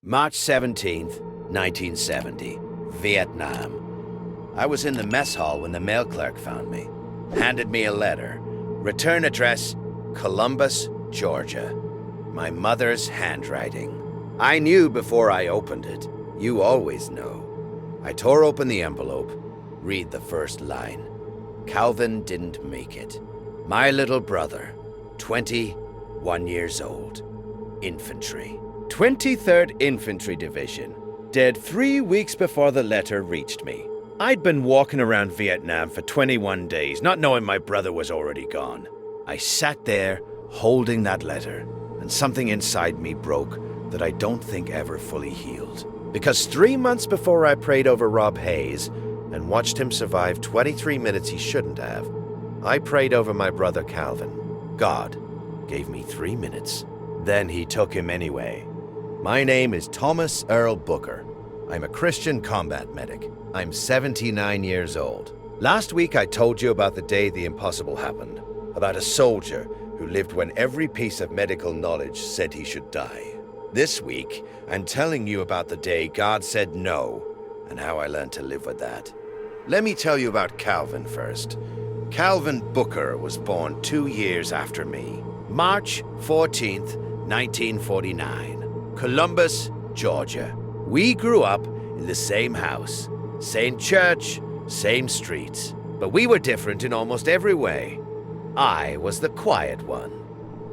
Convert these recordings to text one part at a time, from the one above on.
March 17th, 1970, Vietnam. I was in the mess hall when the mail clerk found me. Handed me a letter. Return address, Columbus, Georgia. My mother's handwriting. I knew before I opened it. You always know. I tore open the envelope. Read the first line. Calvin didn't make it. My little brother, 21 years old. Infantry. 23rd Infantry Division. Dead 3 weeks before the letter reached me. I'd been walking around Vietnam for 21 days, not knowing my brother was already gone. I sat there, holding that letter, and something inside me broke that I don't think ever fully healed. Because 3 months before I prayed over Rob Hayes and watched him survive 23 minutes he shouldn't have, I prayed over my brother Calvin. God gave me 3 minutes. Then he took him anyway. My name is Thomas Earl Booker. I'm a Christian combat medic. I'm 79 years old. Last week I told you about the day the impossible happened, about a soldier who lived when every piece of medical knowledge said he should die. This week, I'm telling you about the day God said no, and how I learned to live with that. Let me tell you about Calvin first. Calvin Booker was born 2 years after me. March 14th, 1949. Columbus, Georgia. We grew up in the same house, same church, same streets, but we were different in almost every way. I was the quiet one,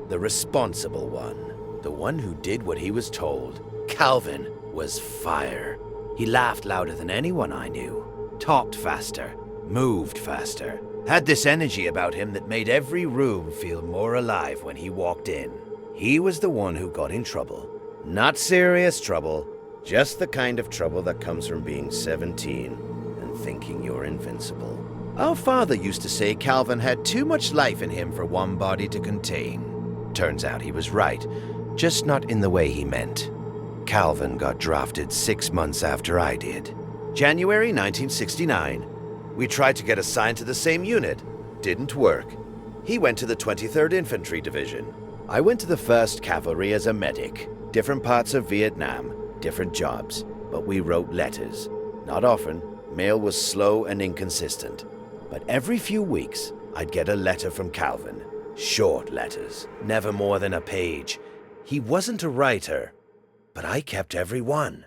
the responsible one, the one who did what he was told. Calvin was fire. He laughed louder than anyone I knew, talked faster, moved faster, had this energy about him that made every room feel more alive when he walked in. He was the one who got in trouble. Not serious trouble, just the kind of trouble that comes from being 17 and thinking you're invincible. Our father used to say Calvin had too much life in him for one body to contain. Turns out he was right, just not in the way he meant. Calvin got drafted 6 months after I did. January 1969. We tried to get assigned to the same unit. Didn't work. He went to the 23rd Infantry Division. I went to the 1st Cavalry as a medic. Different parts of Vietnam, different jobs, but we wrote letters. Not often. Mail was slow and inconsistent. But every few weeks, I'd get a letter from Calvin. Short letters, never more than a page. He wasn't a writer, but I kept every one.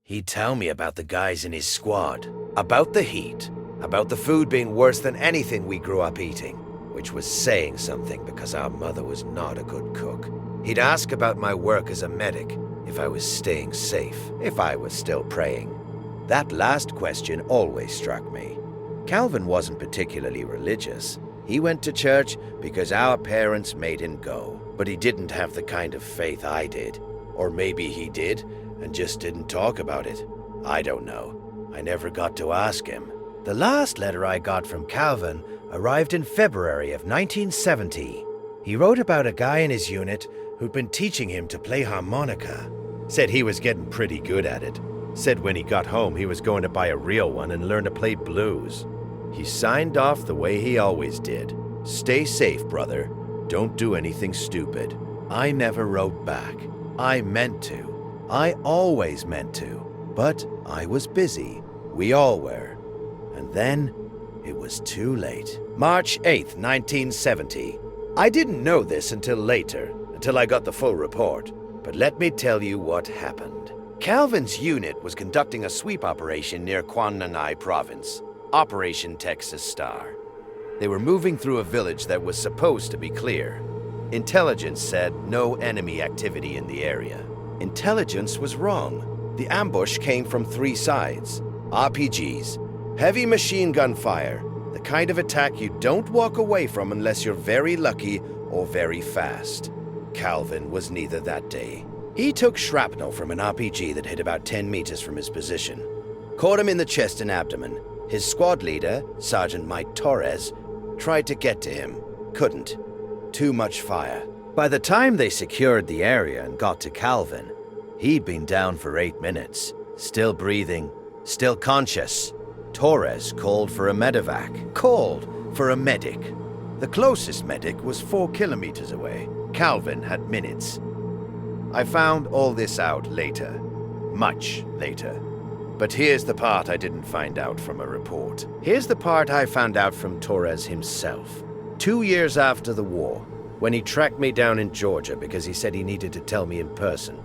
He'd tell me about the guys in his squad, about the heat, about the food being worse than anything we grew up eating, which was saying something because our mother was not a good cook. He'd ask about my work as a medic, if I was staying safe, if I was still praying. That last question always struck me. Calvin wasn't particularly religious. He went to church because our parents made him go, but he didn't have the kind of faith I did. Or maybe he did and just didn't talk about it. I don't know. I never got to ask him. The last letter I got from Calvin arrived in February of 1970. He wrote about a guy in his unit who'd been teaching him to play harmonica. Said he was getting pretty good at it. Said when he got home he was going to buy a real one and learn to play blues. He signed off the way he always did. Stay safe, brother. Don't do anything stupid. I never wrote back. I meant to. I always meant to. But I was busy. We all were. And then it was too late. March 8th, 1970. I didn't know this until later, until I got the full report. But let me tell you what happened. Calvin's unit was conducting a sweep operation near Quang Nai province, Operation Texas Star. They were moving through a village that was supposed to be clear. Intelligence said no enemy activity in the area. Intelligence was wrong. The ambush came from 3 sides. RPGs, heavy machine gun fire, the kind of attack you don't walk away from unless you're very lucky or very fast. Calvin was neither that day. He took shrapnel from an RPG that hit about 10 meters from his position. Caught him in the chest and abdomen. His squad leader, Sergeant Mike Torres, tried to get to him. Couldn't. Too much fire. By the time they secured the area and got to Calvin, he'd been down for 8 minutes. Still breathing, still conscious. Torres called for a medevac. Called for a medic. The closest medic was 4 kilometers away. Calvin had minutes. I found all this out later. Much later. But here's the part I didn't find out from a report. Here's the part I found out from Torres himself. 2 years after the war, when he tracked me down in Georgia because he said he needed to tell me in person.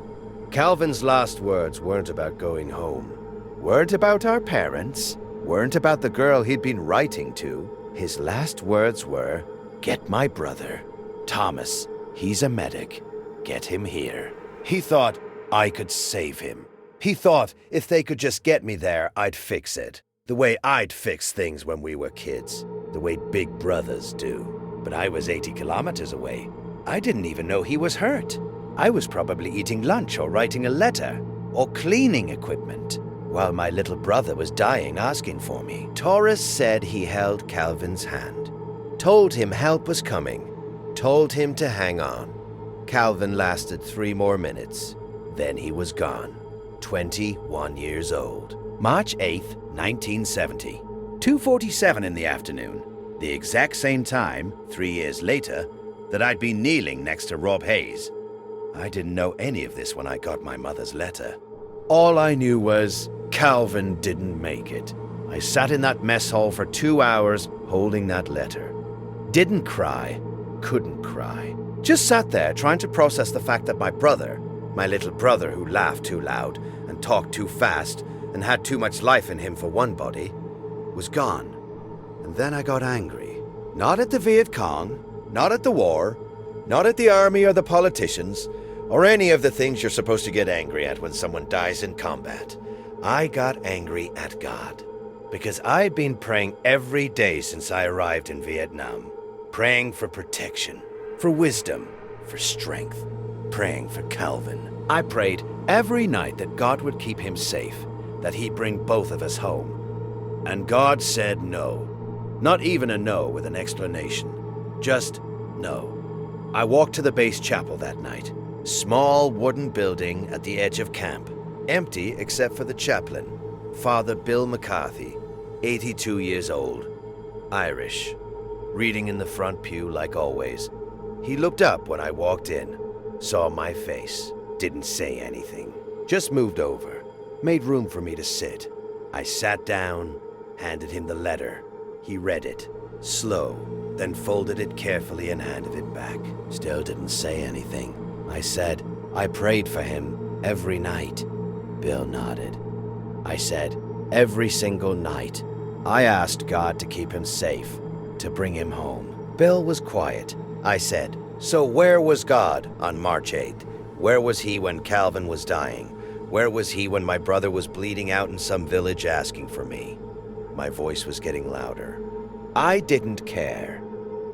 Calvin's last words weren't about going home. Weren't about our parents. Weren't about the girl he'd been writing to. His last words were, "Get my brother. Thomas, he's a medic. Get him here." He thought I could save him. He thought if they could just get me there, I'd fix it. The way I'd fix things when we were kids. The way big brothers do. But I was 80 kilometers away. I didn't even know he was hurt. I was probably eating lunch or writing a letter or cleaning equipment while my little brother was dying asking for me. Torres said he held Calvin's hand. Told him help was coming. Told him to hang on. Calvin lasted 3 more minutes. Then he was gone. 21 years old. March 8th, 1970. 2:47 in the afternoon. The exact same time, 3 years later, that I'd been kneeling next to Rob Hayes. I didn't know any of this when I got my mother's letter. All I knew was Calvin didn't make it. I sat in that mess hall for 2 hours holding that letter. Didn't cry, couldn't cry. Just sat there trying to process the fact that my brother, my little brother who laughed too loud and talked too fast and had too much life in him for one body, was gone. And then I got angry. Not at the Viet Cong, not at the war, not at the army or the politicians, or any of the things you're supposed to get angry at when someone dies in combat. I got angry at God. Because I'd been praying every day since I arrived in Vietnam. Praying for protection, for wisdom, for strength. Praying for Calvin. I prayed every night that God would keep him safe, that he'd bring both of us home. And God said no. Not even a no with an explanation. Just no. I walked to the base chapel that night. Small wooden building at the edge of camp. Empty except for the chaplain, Father Bill McCarthy, 82 years old. Irish. Reading in the front pew like always. He looked up when I walked in. Saw my face. Didn't say anything. Just moved over. Made room for me to sit. I sat down, handed him the letter. He read it. Slow. Then folded it carefully and handed it back. Still didn't say anything. I said, I prayed for him every night. Bill nodded. I said, every single night. I asked God to keep him safe, to bring him home. Bill was quiet. I said, so where was God on March 8th? Where was he when Calvin was dying? Where was he when my brother was bleeding out in some village asking for me? My voice was getting louder. I didn't care.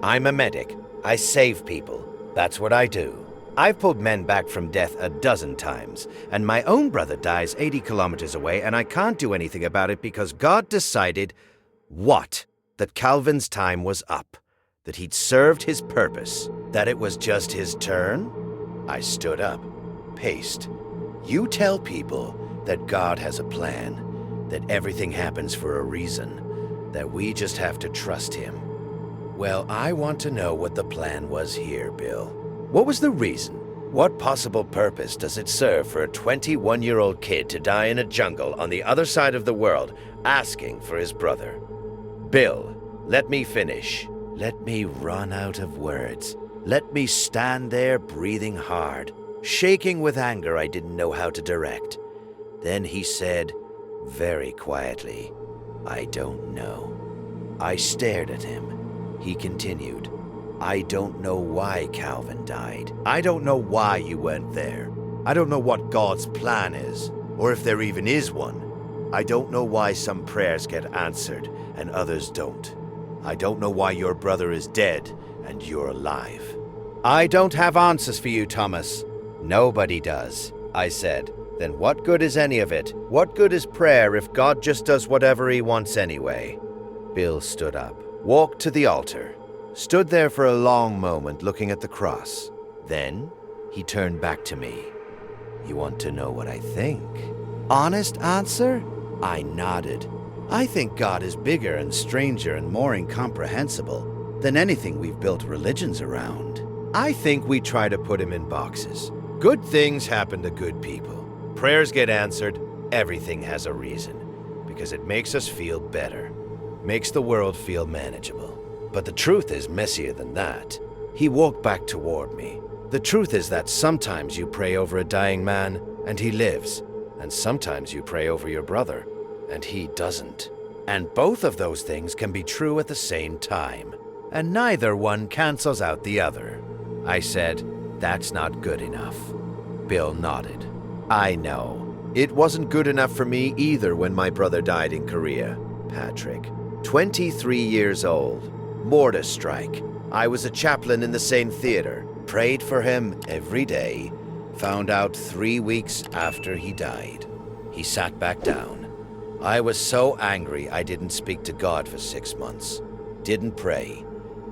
I'm a medic. I save people. That's what I do. I've pulled men back from death a dozen times, and my own brother dies 80 kilometers away, and I can't do anything about it because God decided, what? That Calvin's time was up. That he'd served his purpose. That it was just his turn? I stood up, paced. You tell people that God has a plan, that everything happens for a reason, that we just have to trust him. Well, I want to know what the plan was here, Bill. What was the reason? What possible purpose does it serve for a 21-year-old kid to die in a jungle on the other side of the world asking for his brother? Bill, let me finish. Let me run out of words. Let me stand there breathing hard, shaking with anger I didn't know how to direct. Then he said, very quietly, I don't know. I stared at him. He continued, I don't know why Calvin died. I don't know why you weren't there. I don't know what God's plan is, or if there even is one. I don't know why some prayers get answered and others don't. I don't know why your brother is dead and you're alive. I don't have answers for you, Thomas. Nobody does, I said. Then what good is any of it? What good is prayer if God just does whatever he wants anyway? Bill stood up, walked to the altar, stood there for a long moment looking at the cross. Then he turned back to me. You want to know what I think? Honest answer? I nodded. I think God is bigger and stranger and more incomprehensible than anything we've built religions around. I think we try to put him in boxes. Good things happen to good people. Prayers get answered. Everything has a reason. Because it makes us feel better. Makes the world feel manageable. But the truth is messier than that. He walked back toward me. The truth is that sometimes you pray over a dying man, and he lives. And sometimes you pray over your brother, and he doesn't. And both of those things can be true at the same time. And neither one cancels out the other. I said, "That's not good enough." Bill nodded. "I know. It wasn't good enough for me either when my brother died in Korea. Patrick, 23 years old. Mortar strike. I was a chaplain in the same theater. Prayed for him every day. Found out 3 weeks after he died." He sat back down. "I was so angry I didn't speak to God for 6 months. Didn't pray.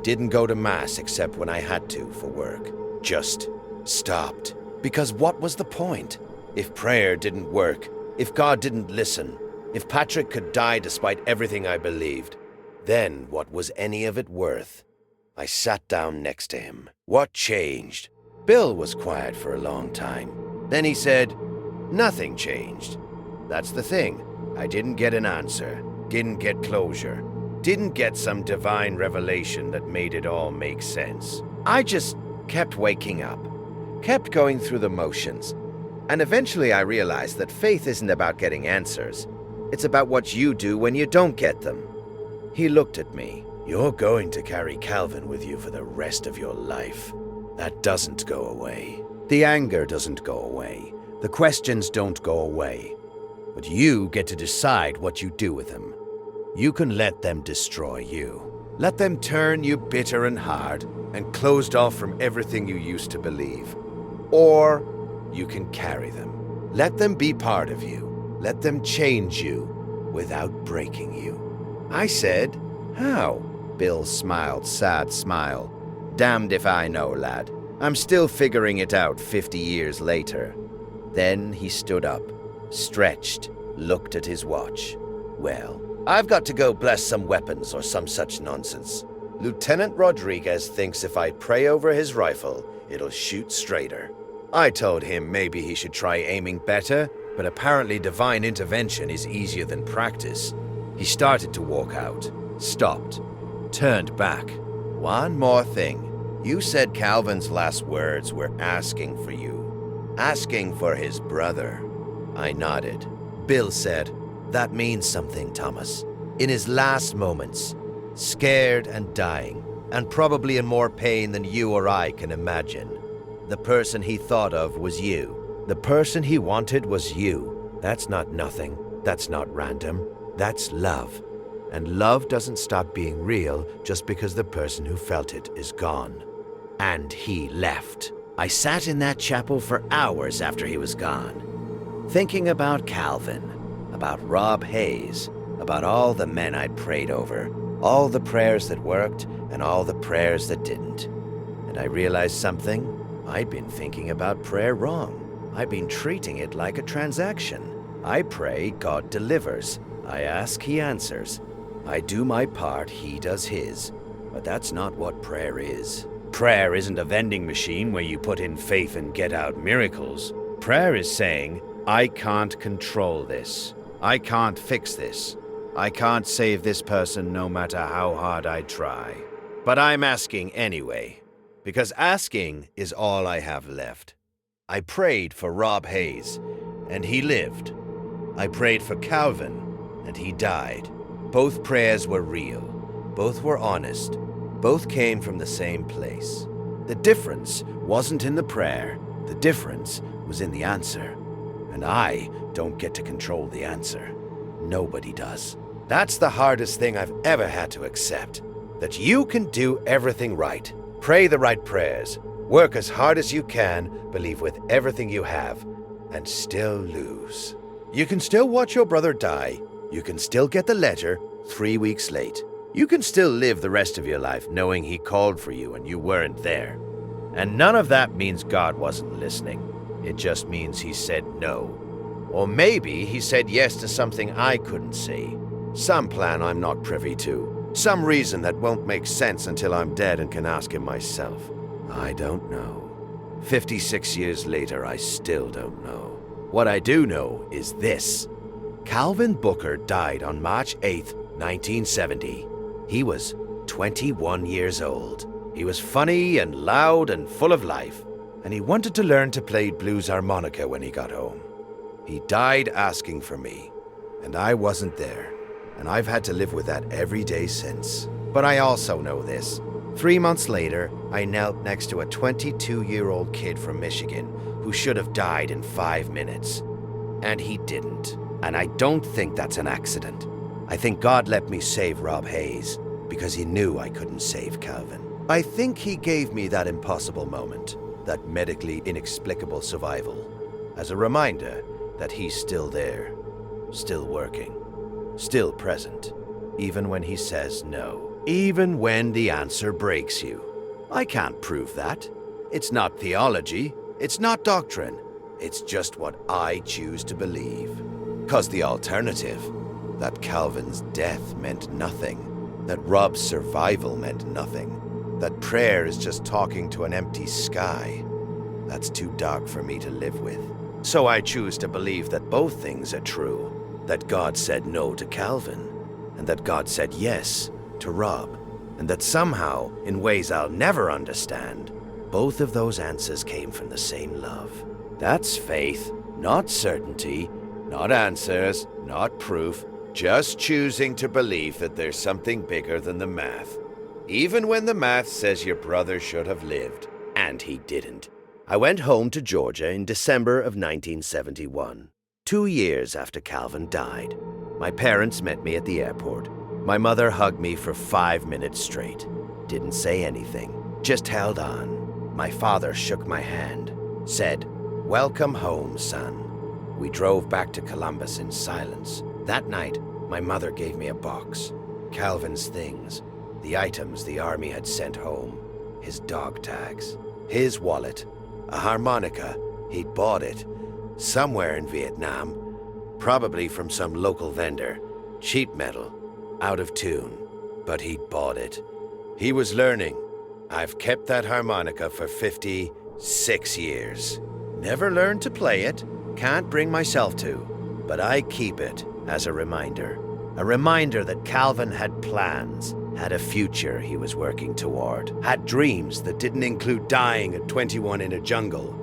Didn't go to Mass except when I had to for work. Just stopped. Because what was the point? If prayer didn't work, if God didn't listen, if Patrick could die despite everything I believed, then what was any of it worth?" I sat down next to him. "What changed?" Bill was quiet for a long time. Then he said, "Nothing changed. That's the thing. I didn't get an answer. Didn't get closure. Didn't get some divine revelation that made it all make sense. I just kept waking up. Kept going through the motions. And eventually I realized that faith isn't about getting answers. It's about what you do when you don't get them." He looked at me. "You're going to carry Calvin with you for the rest of your life. That doesn't go away. The anger doesn't go away. The questions don't go away. But you get to decide what you do with them. You can let them destroy you. Let them turn you bitter and hard and closed off from everything you used to believe. Or you can carry them. Let them be part of you. Let them change you without breaking you." I said, "How?" Bill smiled, sad smile. "Damned if I know, lad. I'm still figuring it out 50 years later." Then he stood up, stretched, looked at his watch. "Well, I've got to go bless some weapons or some such nonsense. Lieutenant Rodriguez thinks if I pray over his rifle, it'll shoot straighter." I told him maybe he should try aiming better, but apparently divine intervention is easier than practice. He started to walk out, stopped, turned back. "One more thing. You said Calvin's last words were asking for you. Asking for his brother." I nodded. Bill said, "That means something, Thomas. In his last moments, scared and dying, and probably in more pain than you or I can imagine. The person he thought of was you. The person he wanted was you. That's not nothing. That's not random. That's love. And love doesn't stop being real just because the person who felt it is gone." And he left. I sat in that chapel for hours after he was gone, thinking about Calvin, about Rob Hayes, about all the men I'd prayed over, all the prayers that worked and all the prayers that didn't. And I realized something. I'd been thinking about prayer wrong. I'd been treating it like a transaction. I pray, God delivers. I ask, he answers. I do my part, he does his. But that's not what prayer is. Prayer isn't a vending machine where you put in faith and get out miracles. Prayer is saying, I can't control this. I can't fix this. I can't save this person no matter how hard I try. But I'm asking anyway. Because asking is all I have left. I prayed for Rob Hayes, and he lived. I prayed for Calvin, and he died. Both prayers were real. Both were honest. Both came from the same place. The difference wasn't in the prayer. The difference was in the answer. And I don't get to control the answer. Nobody does. That's the hardest thing I've ever had to accept. That you can do everything right. Pray the right prayers. Work as hard as you can. Believe with everything you have. And still lose. You can still watch your brother die. You can still get the letter 3 weeks late. You can still live the rest of your life knowing he called for you and you weren't there. And none of that means God wasn't listening. It just means he said no. Or maybe he said yes to something I couldn't see. Some plan I'm not privy to. Some reason that won't make sense until I'm dead and can ask him myself. I don't know. 56 years later, I still don't know. What I do know is this. Calvin Booker died on March 8th, 1970. He was 21 years old. He was funny and loud and full of life, and he wanted to learn to play blues harmonica when he got home. He died asking for me, and I wasn't there, and I've had to live with that every day since. But I also know this. 3 months later, I knelt next to a 22-year-old kid from Michigan who should have died in 5 minutes. And he didn't. And I don't think that's an accident. I think God let me save Rob Hayes because he knew I couldn't save Calvin. I think he gave me that impossible moment, that medically inexplicable survival, as a reminder that he's still there, still working, still present, even when he says no. Even when the answer breaks you. I can't prove that. It's not theology. It's not doctrine. It's just what I choose to believe. 'Cause the alternative, that Calvin's death meant nothing, that Rob's survival meant nothing, that prayer is just talking to an empty sky, that's too dark for me to live with. So I choose to believe that both things are true, that God said no to Calvin, and that God said yes to Rob, and that somehow, in ways I'll never understand, both of those answers came from the same love. That's faith, not certainty, not answers, not proof, just choosing to believe that there's something bigger than the math. Even when the math says your brother should have lived, and he didn't. I went home to Georgia in December of 1971, 2 years after Calvin died. My parents met me at the airport. My mother hugged me for 5 minutes straight. Didn't say anything, just held on. My father shook my hand, said, "Welcome home, son." We drove back to Columbus in silence. That night, my mother gave me a box. Calvin's things, the items the army had sent home, his dog tags, his wallet, a harmonica, he'd bought it, somewhere in Vietnam, probably from some local vendor, cheap metal, out of tune, but he'd bought it. He was learning. I've kept that harmonica for 56 years. Never learned to play it, can't bring myself to, but I keep it as a reminder that Calvin had plans, had a future he was working toward, had dreams that didn't include dying at 21 in a jungle,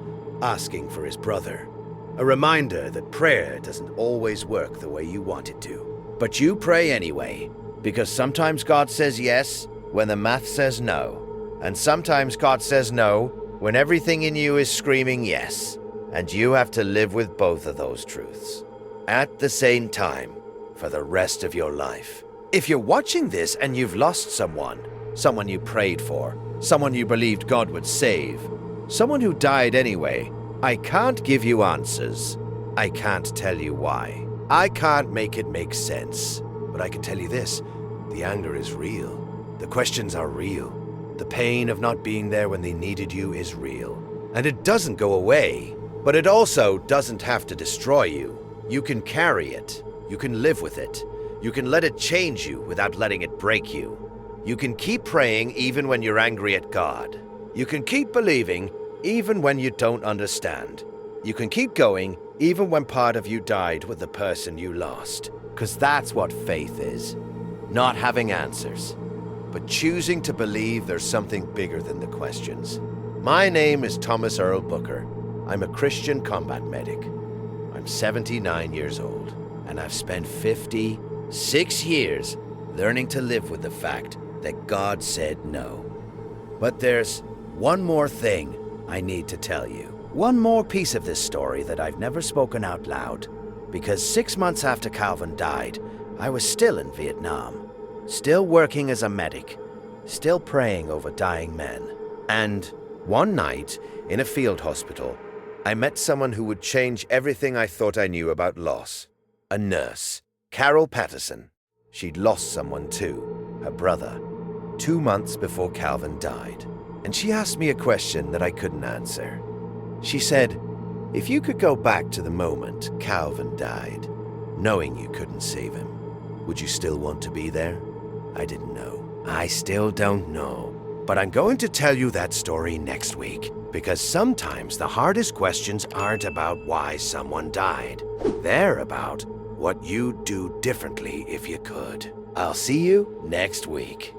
asking for his brother. A reminder that prayer doesn't always work the way you want it to. But you pray anyway, because sometimes God says yes when the math says no, and sometimes God says no when everything in you is screaming yes, and you have to live with both of those truths at the same time for the rest of your life. If you're watching this and you've lost someone you prayed for, someone you believed God would save, someone who died anyway, I can't give you answers. I can't tell you why. I can't make it make sense, but I can tell you this, the anger is real. The questions are real. The pain of not being there when they needed you is real. And it doesn't go away, but it also doesn't have to destroy you. You can carry it. You can live with it. You can let it change you without letting it break you. You can keep praying even when you're angry at God. You can keep believing even when you don't understand. You can keep going even when part of you died with the person you lost. Because that's what faith is. Not having answers, but choosing to believe there's something bigger than the questions. My name is Thomas Earl Booker. I'm a Christian combat medic. I'm 79 years old, and I've spent 56 years learning to live with the fact that God said no. But there's one more thing I need to tell you. One more piece of this story that I've never spoken out loud, because 6 months after Calvin died, I was still in Vietnam, still working as a medic, still praying over dying men. And one night, in a field hospital, I met someone who would change everything I thought I knew about loss. A nurse, Carol Patterson. She'd lost someone too, her brother, 2 months before Calvin died. And she asked me a question that I couldn't answer. She said, if you could go back to the moment Calvin died, knowing you couldn't save him, would you still want to be there? I didn't know. I still don't know. But I'm going to tell you that story next week. Because sometimes the hardest questions aren't about why someone died. They're about what you'd do differently if you could. I'll see you next week.